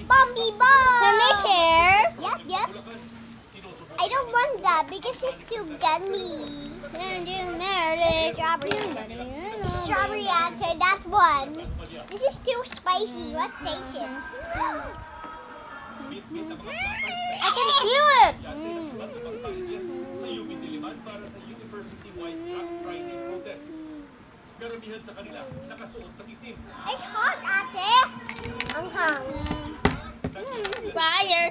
Bombi Bomb! Can I share? Yep, yep. I don't want that because it's too gummy. Strawberry answer, that's one. This is too spicy. What station? I can feel it. It's hot, ate. Anghang. Fire.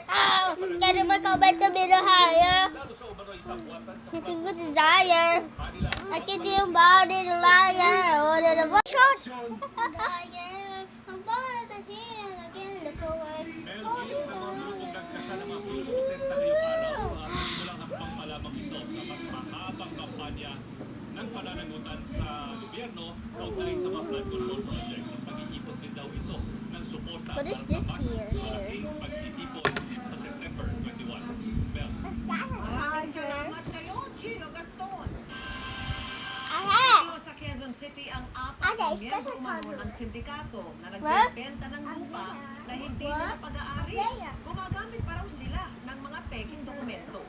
Can you make a better bit higher? I can go to Zaire. I can do your body to liar. Or the shot. Liar. I'm born to see again. Look away. ng pananagutan sa gobyerno kaugnay sa mga flood control project. Pag-iipon din daw ito ng suporta What is this here? malaking pag-iipon sa September 21. Well, Salamat kayo, Gino Gaston. Ahe. Sa Quezon City ang Ate, apat it's na just a miyembro umano color. ng sindikato na What? nagbebenta ng lupa na hindi What? nila pag-aari. Gumagamit pa raw sila ng mga peking dokumento.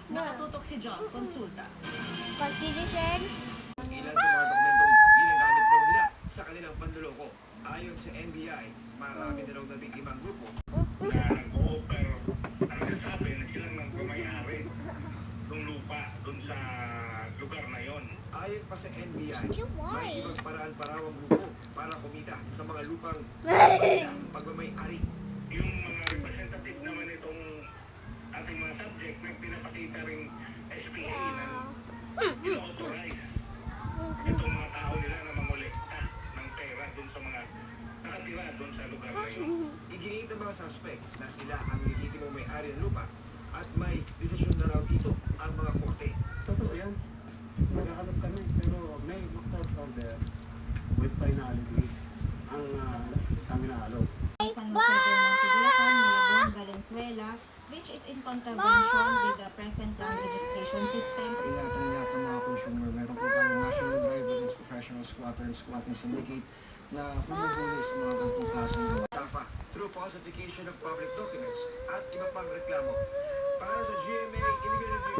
Nakatutok si John Consulta. Constitution. Ilan sa mga dokumentong ginagamit daw nila sa kanilang panluloko. Ayon sa NBI, marami na raw na biktima ang grupo. na nag-o-offer ang nasabi na silang nagmamayari ng lupa dun sa lugar na yon. Ayon pa sa NBI, Still may white. ibang paraan pa raw ang grupo para kumita sa mga lupang pagmamayari. Yung mga representative naman itong ating mga subject na pinapakita ring SPA na ino-authorize itong mga tao nila na mangolekta ng pera dun sa mga nakatira dun sa lugar na yun. Iginiit ng mga suspect na sila ang legitimong may-ari ng lupa at may desisyon na raw dito ang mga korte. Totoo yan. Naghahanap kami pero may court order with finality ang kami naalo. San Jose del Monte, Bulacan, Malabon, Valenzuela, which is in contravention with the present land registration system. Ingatan niya ang mga consumer. Meron po tayong National Driverless Professional Squatter and Squatting Syndicate na humuhuli sa mga ganitong klaseng gawa. Tapa, through falsification of public documents at iba pang reklamo. Para sa GMA Immigrant Review.